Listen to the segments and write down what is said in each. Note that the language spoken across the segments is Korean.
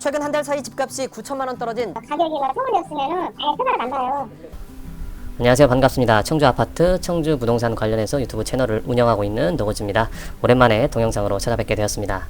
최근 한 달 사이 집값이 9천만 원 떨어진 가격이 막 소문이었으면은 아예 생각 안 나요. 안녕하세요. 반갑습니다. 청주 아파트, 청주 부동산 관련해서 유튜브 채널을 운영하고 있는 노고즈입니다. 오랜만에 동영상으로 찾아뵙게 되었습니다.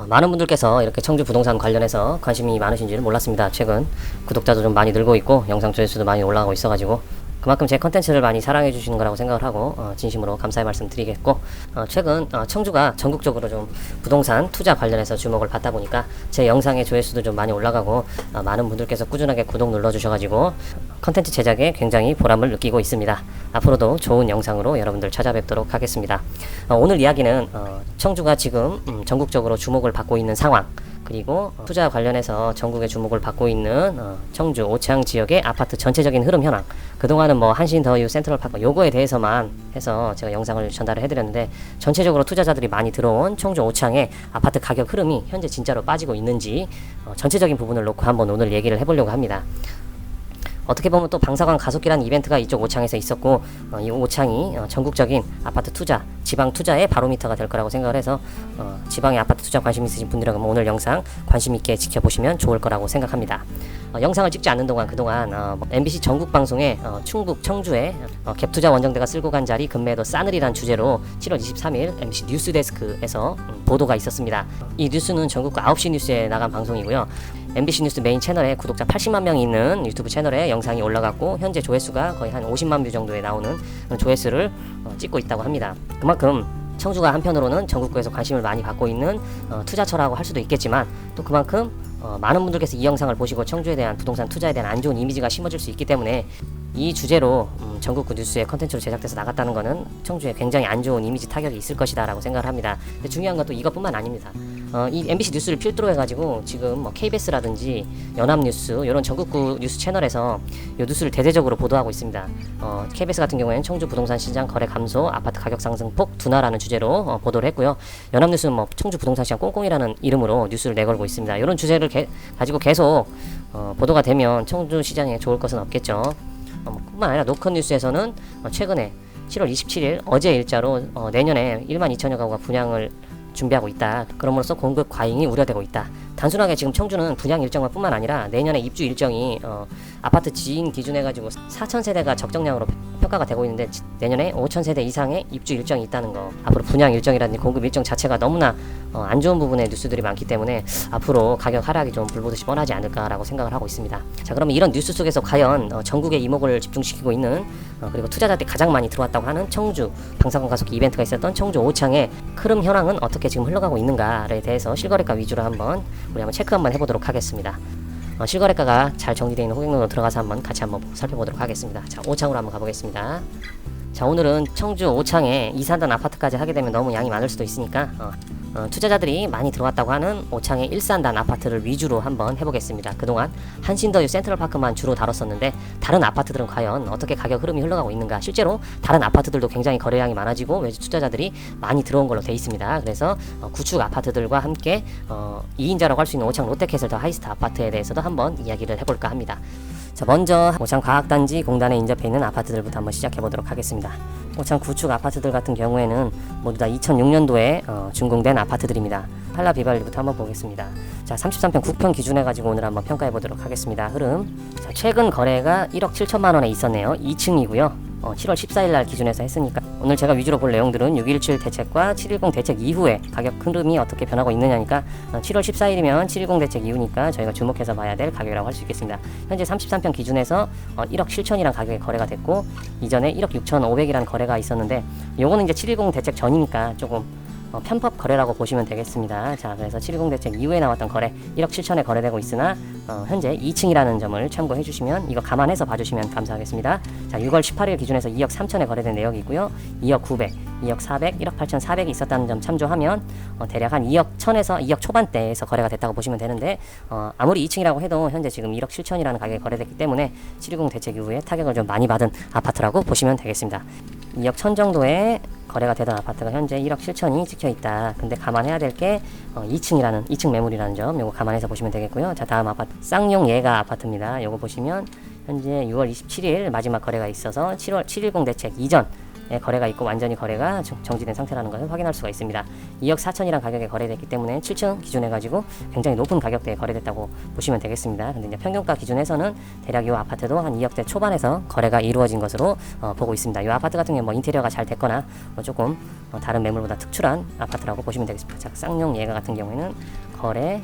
많은 분들께서 이렇게 청주 부동산 관련해서 관심이 많으신 줄 몰랐습니다. 최근 구독자도 좀 많이 늘고 있고 영상 조회수도 많이 올라가고 있어가지고 그만큼 제 컨텐츠를 많이 사랑해 주시는 거라고 생각을 하고 진심으로 감사의 말씀 드리겠고, 최근 청주가 전국적으로 좀 부동산 투자 관련해서 주목을 받다 보니까 제 영상의 조회수도 좀 많이 올라가고 많은 분들께서 꾸준하게 구독 눌러 주셔가지고 컨텐츠 제작에 굉장히 보람을 느끼고 있습니다. 앞으로도 좋은 영상으로 여러분들 찾아뵙도록 하겠습니다. 오늘 이야기는 청주가 지금 전국적으로 주목을 받고 있는 상황, 그리고 투자 관련해서 전국의 주목을 받고 있는 청주 오창 지역의 아파트 전체적인 흐름 현황, 그동안은 뭐 한신더유 센트럴파크 요거에 대해서만 해서 제가 영상을 전달을 해드렸는데, 전체적으로 투자자들이 많이 들어온 청주 오창의 아파트 가격 흐름이 현재 진짜로 빠지고 있는지 전체적인 부분을 놓고 한번 오늘 얘기를 해보려고 합니다. 어떻게 보면 또 방사관 가속기라는 이벤트가 이쪽 오창에서 있었고, 이 오창이 전국적인 아파트 투자, 지방 투자의 바로미터가 될 거라고 생각을 해서 지방의 아파트 투자 관심 있으신 분들은 오늘 영상 관심 있게 지켜보시면 좋을 거라고 생각합니다. 영상을 찍지 않는 동안 그동안 MBC 전국 방송에 충북 청주에 갭투자 원정대가 쓸고 간 자리 금매도 싸늘이란 주제로 7월 23일 MBC 뉴스데스크에서 보도가 있었습니다. 이 뉴스는 전국구 9시 뉴스에 나간 방송이고요. MBC 뉴스 메인 채널에 구독자 80만 명이 있는 유튜브 채널에 영상이 올라갔고, 현재 조회수가 거의 한 50만 뷰 정도에 나오는 조회수를 찍고 있다고 합니다. 그만큼 청주가 한편으로는 전국구에서 관심을 많이 받고 있는 투자처라고 할 수도 있겠지만, 또 그만큼 많은 분들께서 이 영상을 보시고 청주에 대한 부동산 투자에 대한 안 좋은 이미지가 심어질 수 있기 때문에 이 주제로 전국구 뉴스에 컨텐츠로 제작돼서 나갔다는 것은 청주에 굉장히 안 좋은 이미지 타격이 있을 것이다 라고 생각을 합니다. 근데 중요한 건 또 이것뿐만 아닙니다. 이 MBC 뉴스를 필두로 해가지고 지금 KBS라든지 연합뉴스 이런 전국구 뉴스 채널에서 이 뉴스를 대대적으로 보도하고 있습니다. KBS 같은 경우에는 청주 부동산 시장 거래 감소, 아파트 가격 상승폭 둔화라는 주제로 보도를 했고요. 연합뉴스는 청주 부동산 시장 꽁꽁이라는 이름으로 뉴스를 내걸고 있습니다. 이런 주제를 가지고 계속 보도가 되면 청주 시장에 좋을 것은 없겠죠. 뿐만 아니라 노컷뉴스에서는 최근에 7월 27일 어제 일자로 내년에 1만 2천여 가구가 분양을 준비하고 있다. 그럼으로써 공급 과잉이 우려되고 있다. 단순하게 지금 청주는 분양 일정만 뿐만 아니라 내년에 입주 일정이 아파트 지인 기준해 가지고 4,000세대가 적정량으로 평가가 되고 있는데, 내년에 5,000세대 이상의 입주 일정이 있다는 거, 앞으로 분양 일정이라든지 공급 일정 자체가 너무나 안 좋은 부분의 뉴스들이 많기 때문에 앞으로 가격 하락이 좀 불보듯이 뻔하지 않을까라고 생각을 하고 있습니다. 자, 그러면 이런 뉴스 속에서 과연 전국의 이목을 집중시키고 있는 그리고 투자자들이 가장 많이 들어왔다고 하는 청주 방사선 가속기 이벤트가 있었던 청주 오창의 흐름 현황은 어떻게 지금 흘러가고 있는가에 대해서 실거래가 위주로 우리 한번 체크 한번 해보도록 하겠습니다. 실거래가가 잘 정리되어 있는 호객론으로 들어가서 같이 한번 살펴보도록 하겠습니다. 자, 오창으로 한번 가보겠습니다. 자, 오늘은 청주 오창에 2~3단 아파트까지 하게 되면 너무 양이 많을 수도 있으니까 투자자들이 많이 들어왔다고 하는 오창의 1~3단 아파트를 위주로 한번 해보겠습니다. 그동안 한신더유 센트럴파크만 주로 다뤘었는데, 다른 아파트들은 과연 어떻게 가격 흐름이 흘러가고 있는가, 실제로 다른 아파트들도 굉장히 거래량이 많아지고 외주 투자자들이 많이 들어온 걸로 돼 있습니다. 그래서 구축 아파트들과 함께 2인자라고 할 수 있는 오창 롯데캐슬 더 하이스트 아파트에 대해서도 한번 이야기를 해볼까 합니다. 자, 먼저 오창 과학단지 공단에 인접해 있는 아파트들부터 한번 시작해 보도록 하겠습니다. 오창 구축 아파트들 같은 경우에는 모두 다 2006년도에 준공된 아파트들입니다. 한라 비발리부터 한번 보겠습니다. 자, 33평 9평 기준해 가지고 오늘 한번 평가해 보도록 하겠습니다. 흐름. 자, 최근 거래가 1억 7천만 원에 있었네요. 2층이고요. 7월 14일 날 기준해서 했으니까 오늘 제가 위주로 볼 내용들은 6.17 대책과 7.10 대책 이후에 가격 흐름이 어떻게 변하고 있느냐니까, 7월 14일이면 7.10 대책 이후니까 저희가 주목해서 봐야 될 가격이라고 할 수 있겠습니다. 현재 33평 기준에서 1억 7천이란 가격에 거래가 됐고, 이전에 1억 6,500이라는 거래가 있었는데, 요거는 이제 7.10 대책 전이니까 조금 편법 거래라고 보시면 되겠습니다. 자, 그래서 7.10 대책 이후에 나왔던 거래 1억 7천에 거래되고 있으나 현재 2층이라는 점을 참고해 주시면, 이거 감안해서 봐주시면 감사하겠습니다. 자, 6월 18일 기준에서 2억 3천에 거래된 내역이고요. 2억 900, 2억 400, 1억 8,400이 있었다는 점 참조하면 대략 한 2억 1000에서 2억 초반대에서 거래가 됐다고 보시면 되는데, 아무리 2층이라고 해도 현재 지금 1억 7천이라는 가격에 거래됐기 때문에 7.10 대책 이후에 타격을 좀 많이 받은 아파트라고 보시면 되겠습니다. 2억 1000 정도의 거래가 되던 아파트가 현재 1억 7천이 찍혀있다. 근데 감안해야 될 게 2층 매물이라는 점, 요거 감안해서 보시면 되겠고요. 자, 다음 아파트 쌍용 예가 아파트입니다. 요거 보시면 현재 6월 27일 마지막 거래가 있어서 7.10 대책 이전 거래가 있고 완전히 거래가 정지된 상태라는 것을 확인할 수가 있습니다. 2억 4천이라는 가격에 거래됐기 때문에 7층 기준해가지고 굉장히 높은 가격대에 거래됐다고 보시면 되겠습니다. 근데 이제 평균가 기준에서는 대략 이 아파트도 한 2억대 초반에서 거래가 이루어진 것으로 보고 있습니다. 이 아파트 같은 경우 뭐 인테리어가 잘 됐거나 조금 다른 매물보다 특출한 아파트라고 보시면 되겠습니다. 자, 쌍용 예가 같은 경우에는 거래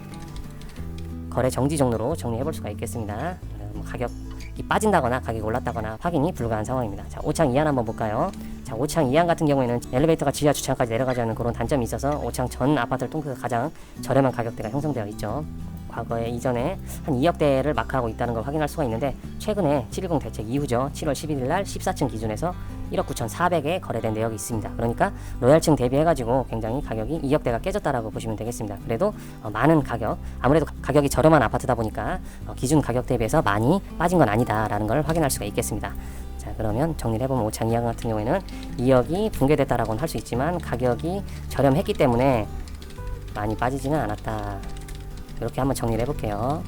정지 정도로 정리해 볼 수가 있겠습니다. 뭐 가격이 빠진다거나 가격이 올랐다거나 확인이 불가한 상황입니다. 자, 5창 2안 한번 볼까요? 자, 5창 2안 같은 경우에는 엘리베이터가 지하 주차까지 내려가지 않는 그런 단점이 있어서 5창 전 아파트를 통틀어서 가장 저렴한 가격대가 형성되어 있죠. 과거에 이전에 한 2억대를 마크하고 있다는 걸 확인할 수가 있는데 최근에 710 대책 이후죠. 7월 11일 날 14층 기준에서 1억 9,400에 거래된 내역이 있습니다. 그러니까 로얄층 대비해가지고 굉장히 가격이 2억대가 깨졌다라고 보시면 되겠습니다. 그래도 많은 가격, 아무래도 가격이 저렴한 아파트다 보니까 기준 가격 대비해서 많이 빠진 건 아니다라는 걸 확인할 수가 있겠습니다. 자, 그러면 정리를 해보면 5창 2안 같은 경우에는 2억이 붕괴됐다라고는 할 수 있지만 가격이 저렴했기 때문에 많이 빠지지는 않았다. 이렇게 한번 정리를 해볼게요.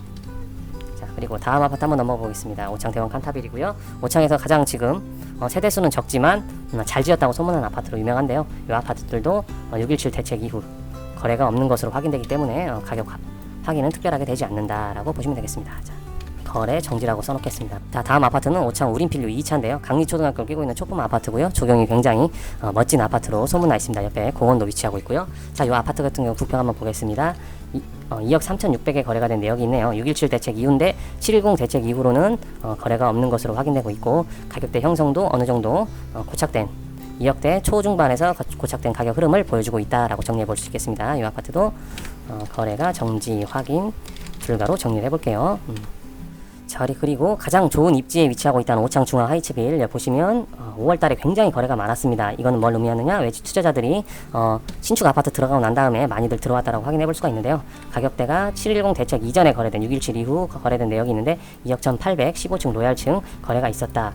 자, 그리고 다음 아파트 한번 넘어가 보겠습니다. 5창 대원 칸타빌이고요. 5창에서 가장 지금 세대수는 적지만 잘 지었다고 소문난 아파트로 유명한데요. 이 아파트들도 6.17 대책 이후 거래가 없는 것으로 확인되기 때문에 가격 확인은 특별하게 되지 않는다라고 보시면 되겠습니다. 자, 거래 정지라고 써놓겠습니다. 자, 다음 아파트는 5창 우린필류 2차인데요. 강리초등학교를 끼고 있는 초품 아파트고요. 조경이 굉장히 멋진 아파트로 소문나 있습니다. 옆에 공원도 위치하고 있고요. 자, 이 아파트 같은 경우 부평 한번 보겠습니다. 2억 3,600에 거래가 된 내역이 있네요. 6.17 대책 이후인데 710 대책 이후로는 거래가 없는 것으로 확인되고 있고 가격대 형성도 어느 정도 고착된 2억대 초중반에서 고착된 가격 흐름을 보여주고 있다라고 정리해 볼 수 있겠습니다. 이 아파트도 거래가 정지 확인 불가로 정리를 해볼게요. 자, 그리고 가장 좋은 입지에 위치하고 있다는 5창 중앙 하이츠빌 보시면 5월달에 굉장히 거래가 많았습니다. 이거는 뭘 의미하느냐? 외지 투자자들이 신축 아파트 들어가고 난 다음에 많이들 들어왔다라고 확인해 볼 수가 있는데요. 가격대가 710 대책 이전에 거래된 6.17 이후 거래된 내역이 있는데 2억 1,800 15층 로얄층 거래가 있었다.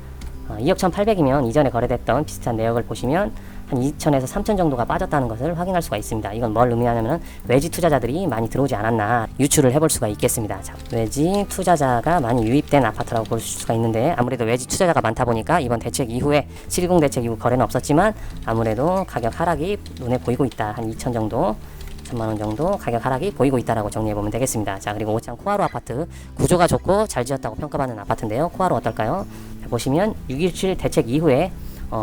2억 1,800이면 이전에 거래됐던 비슷한 내역을 보시면 한 2천에서 3천 정도가 빠졌다는 것을 확인할 수가 있습니다. 이건 뭘 의미하냐면 외지 투자자들이 많이 들어오지 않았나 유추를 해볼 수가 있겠습니다. 자, 외지 투자자가 많이 유입된 아파트라고 볼 수가 있는데 아무래도 외지 투자자가 많다 보니까 이번 대책 이후에 720 대책 이후 거래는 없었지만 아무래도 가격 하락이 눈에 보이고 있다. 한 2천 정도 1,000만원 정도 가격 하락이 보이고 있다라고 정리해보면 되겠습니다. 자, 그리고 5창 코하루 아파트 구조가 좋고 잘 지었다고 평가받는 아파트인데요. 코하루 어떨까요? 자, 보시면 6.17 대책 이후에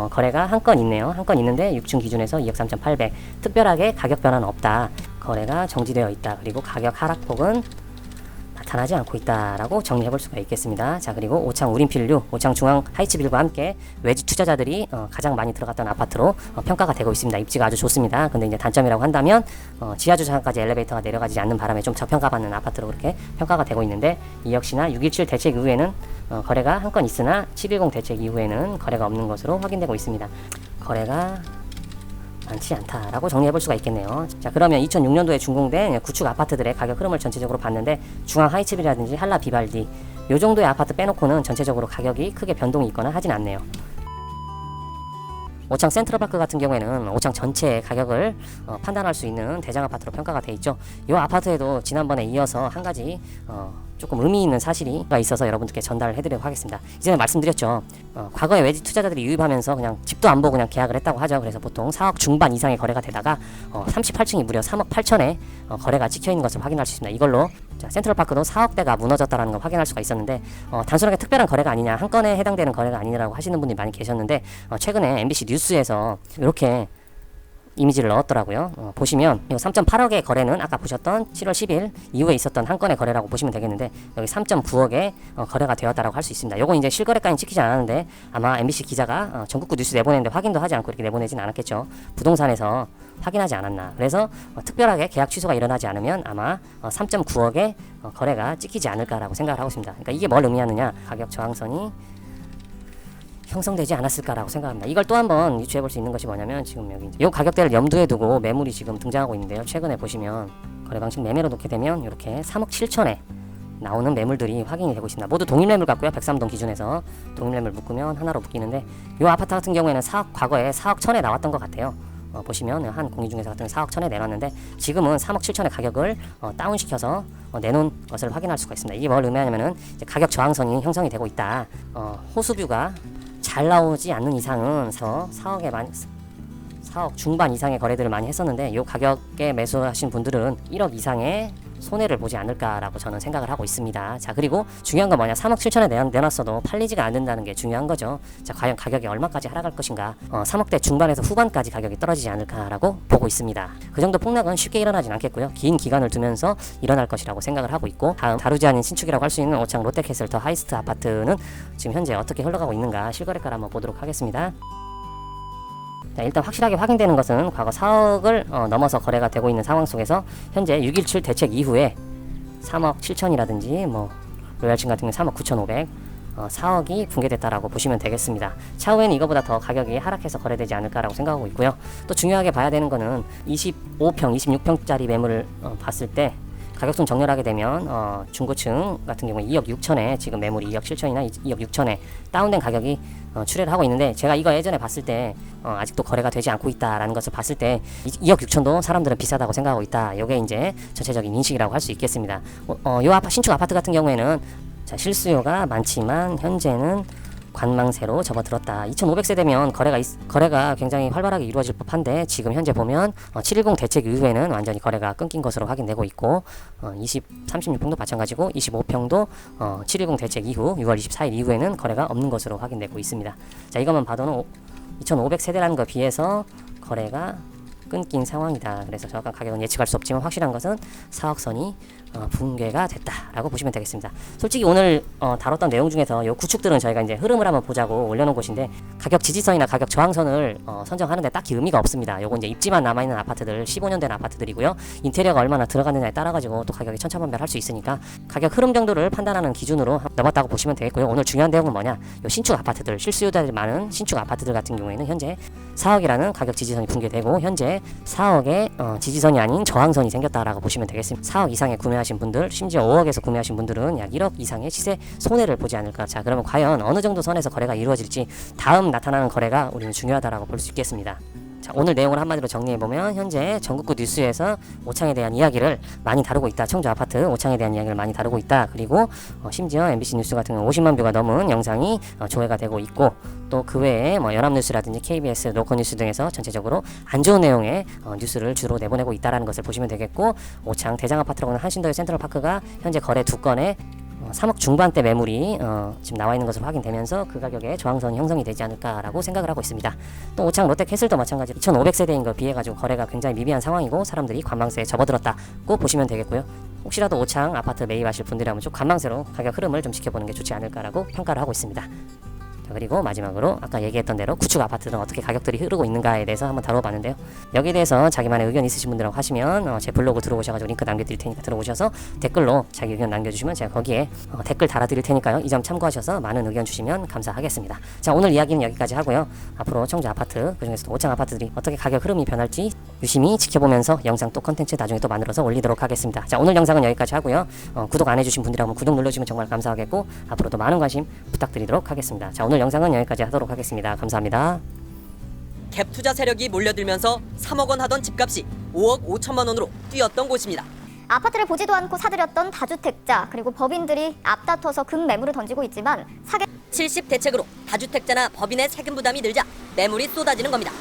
거래가 한 건 있네요. 한 건 있는데 6층 기준에서 2억 3,800 특별하게 가격 변화는 없다. 거래가 정지되어 있다. 그리고 가격 하락폭은 나타나지 않고 있다라고 정리해 볼 수가 있겠습니다. 자, 그리고 5창 우린필류, 5창 중앙 하이츠빌과 함께 외지 투자자들이 가장 많이 들어갔던 아파트로 평가가 되고 있습니다. 입지가 아주 좋습니다. 근데 이제 단점이라고 한다면 지하 주차장까지 엘리베이터가 내려가지 않는 바람에 좀 저평가받는 아파트로 그렇게 평가가 되고 있는데 이 역시나 6.17 대책 이후에는 거래가 한 건 있으나 710 대책 이후에는 거래가 없는 것으로 확인되고 있습니다. 거래가 많지 않다라고 정리해 볼 수가 있겠네요. 자, 그러면 2006년도에 준공된 구축 아파트들의 가격 흐름을 전체적으로 봤는데 중앙 하이츠빌이라든지 한라 비발디 요 정도의 아파트 빼놓고는 전체적으로 가격이 크게 변동이 있거나 하진 않네요. 5창 센트럴파크 같은 경우에는 5창 전체의 가격을 판단할 수 있는 대장 아파트로 평가가 돼 있죠. 이 아파트에도 지난번에 이어서 한 가지 조금 의미 있는 사실이 있어서 여러분들께 전달을 해드리도록 하겠습니다. 이전에 말씀드렸죠. 과거에 외지 투자자들이 유입하면서 그냥 집도 안 보고 그냥 계약을 했다고 하죠. 그래서 보통 4억 중반 이상의 거래가 되다가 38층이 무려 3억 8천에 거래가 찍혀있는 것을 확인할 수 있습니다. 이걸로 자, 센트럴파크도 4억대가 무너졌다는 걸 확인할 수가 있었는데 단순하게 특별한 거래가 아니냐, 한 건에 해당되는 거래가 아니냐라고 하시는 분들이 많이 계셨는데 최근에 MBC 뉴스에서 이렇게 이미지를 넣었더라고요. 보시면 3.8억의 거래는 아까 보셨던 7월 10일 이후에 있었던 한 건의 거래라고 보시면 되겠는데 여기 3.9억의 거래가 되었다라고 할 수 있습니다. 요건 이제 실거래가는 찍히지 않았는데 아마 MBC 기자가 전국구 뉴스 내보냈는데 확인도 하지 않고 이렇게 내보내진 않았겠죠. 부동산에서 확인하지 않았나. 그래서 특별하게 계약 취소가 일어나지 않으면 아마 3.9억의 거래가 찍히지 않을까라고 생각을 하고 있습니다. 그러니까 이게 뭘 의미하느냐. 가격 저항선이 형성되지 않았을까라고 생각합니다. 이걸 또 한번 유추해 볼 수 있는 것이 뭐냐면 지금 여기 이 가격대를 염두에 두고 매물이 지금 등장하고 있는데요. 최근에 보시면 거래 방식 매매로 놓게 되면 이렇게 3억 7천에 나오는 매물들이 확인이 되고 있습니다. 모두 동일 매물 같고요. 103동 기준에서 동일 매물 묶으면 하나로 묶이는데 이 아파트 같은 경우에는 과거에 4억 천에 나왔던 것 같아요. 보시면 한 공인중개사 같은 4억 천에 내놨는데 지금은 3억 7천의 가격을 다운시켜서 내놓은 것을 확인할 수가 있습니다. 이게 뭘 의미하냐면은 이제 가격 저항선이 형성이 되고 있다. 호수뷰가 잘 나오지 않는 이상은 4억 중반 이상의 거래들을 많이 했었는데 이 가격에 매수하신 분들은 1억 이상의 손해를 보지 않을까라고 저는 생각을 하고 있습니다. 자, 그리고 중요한 건 뭐냐, 3억 7천에 내놨어도 팔리지가 않는다는 게 중요한 거죠. 자, 과연 가격이 얼마까지 하락할 것인가, 3억대 중반에서 후반까지 가격이 떨어지지 않을까라고 보고 있습니다. 그 정도 폭락은 쉽게 일어나진 않겠고요. 긴 기간을 두면서 일어날 것이라고 생각을 하고 있고, 다음 다루지 않은 신축이라고 할 수 있는 오창 롯데캐슬 더 하이스트 아파트는 지금 현재 어떻게 흘러가고 있는가 실거래가를 한번 보도록 하겠습니다. 자, 일단 확실하게 확인되는 것은 과거 4억을 넘어서 거래가 되고 있는 상황 속에서 현재 6.17 대책 이후에 3억 7천이라든지 뭐 로얄층 같은 경우 3억 9,500, 4억이 붕괴됐다라고 보시면 되겠습니다. 차후에는 이거보다 더 가격이 하락해서 거래되지 않을까라고 생각하고 있고요. 또 중요하게 봐야 되는 거는 25평, 26평짜리 매물을 봤을 때 가격선 정렬하게 되면 중고층 같은 경우에 2억 6천에 지금 매물이 2억 7천이나 2억 6천에 다운된 가격이 출회를 하고 있는데, 제가 이거 예전에 봤을 때 아직도 거래가 되지 않고 있다라는 것을 봤을 때 2억 6천도 사람들은 비싸다고 생각하고 있다. 이게 이제 전체적인 인식이라고 할 수 있겠습니다. 요 신축 아파트 같은 경우에는 자, 실수요가 많지만 현재는 관망세로 접어들었다. 2500세대면 거래가 굉장히 활발하게 이루어질 법한데, 지금 현재 보면 710 대책 이후에는 완전히 거래가 끊긴 것으로 확인되고 있고, 36평도 마찬가지고 25평도 710 대책 이후 6월 24일 이후에는 거래가 없는 것으로 확인되고 있습니다. 자, 이것만 봐도는 2500세대라는 것에 비해서 거래가 끊긴 상황이다. 그래서 정확한 가격은 예측할 수 없지만 확실한 것은 4억선이 붕괴가 됐다라고 보시면 되겠습니다. 솔직히 오늘 다뤘던 내용 중에서 요 구축들은 저희가 이제 흐름을 한번 보자고 올려놓은 곳인데, 가격 지지선이나 가격 저항선을 선정하는데 딱히 의미가 없습니다. 요거 이제 입지만 남아있는 아파트들, 15년 된 아파트들이고요. 인테리어가 얼마나 들어갔느냐에 따라가지고 또 가격이 천차만별할 수 있으니까 가격 흐름 정도를 판단하는 기준으로 넘었다고 보시면 되겠고요. 오늘 중요한 내용은 뭐냐, 요 신축 아파트들, 실수요자들이 많은 신축 아파트들 같은 경우에는 현재 4억이라는 가격 지지선이 붕괴되고 현재 4억의 지지선이 아닌 저항선이 생겼다라고 보시면 되겠습니다. 4억 이상에 구매하신 분들, 심지어 5억에서 구매하신 분들은 약 1억 이상의 시세 손해를 보지 않을까. 자, 그러면 과연 어느 정도 선에서 거래가 이루어질지 다음 나타나는 거래가 우리는 중요하다라고 볼 수 있겠습니다. 자, 오늘 내용을 한마디로 정리해보면 현재 전국구 뉴스에서 오창에 대한 이야기를 많이 다루고 있다. 청주 아파트 오창에 대한 이야기를 많이 다루고 있다. 그리고 심지어 MBC 뉴스 같은 경우 50만 뷰가 넘은 영상이 조회가 되고 있고, 또 그 외에 뭐 연합뉴스라든지 KBS, 로컬뉴스 등에서 전체적으로 안 좋은 내용의 뉴스를 주로 내보내고 있다는 것을 보시면 되겠고, 오창 대장아파트라고 하는 한신도의 센트럴파크가 현재 거래 2건에 3억 중반대 매물이 지금 나와 있는 것으로 확인되면서 그 가격에 저항선이 형성이 되지 않을까라고 생각을 하고 있습니다. 또 오창 롯데캐슬도 마찬가지로 2500세대인 거 비해 가지고 거래가 굉장히 미비한 상황이고 사람들이 관망세에 접어들었다고 보시면 되겠고요. 혹시라도 오창 아파트 매입하실 분들이라면 좀 관망세로 가격 흐름을 좀 지켜보는 게 좋지 않을까라고 평가를 하고 있습니다. 그리고 마지막으로 아까 얘기했던 대로 구축 아파트는 어떻게 가격들이 흐르고 있는가에 대해서 한번 다뤄봤는데요. 여기에 대해서 자기만의 의견 있으신 분들하고 하시면 제 블로그 들어오셔가지고 링크 남겨드릴 테니까 들어오셔서 댓글로 자기 의견 남겨주시면 제가 거기에 댓글 달아드릴 테니까요. 이 점 참고하셔서 많은 의견 주시면 감사하겠습니다. 자, 오늘 이야기는 여기까지 하고요. 앞으로 청주 아파트, 그중에서도 오창 아파트들이 어떻게 가격 흐름이 변할지 유심히 지켜보면서 영상 또 컨텐츠 나중에 또 만들어서 올리도록 하겠습니다. 자, 오늘 영상은 여기까지 하고요. 구독 안 해주신 분들이라면 구독 눌러주시면 정말 감사하겠고, 앞으로도 많은 관심 부탁드리도록 하겠습니다. 자, 오늘 영상은 여기까지 하도록 하겠습니다. 감사합니다. 갭 투자 세력이 몰려들면서 3억 원 하던 집값이 5억 5천만 원으로 뛰었던 곳입니다. 아파트를 보지도 않고 사들였던 다주택자, 그리고 법인들이 앞다퉈서 급매물을 던지고 있지만 70 대책으로 다주택자나 법인의 세금 부담이 늘자 매물이 쏟아지는 겁니다.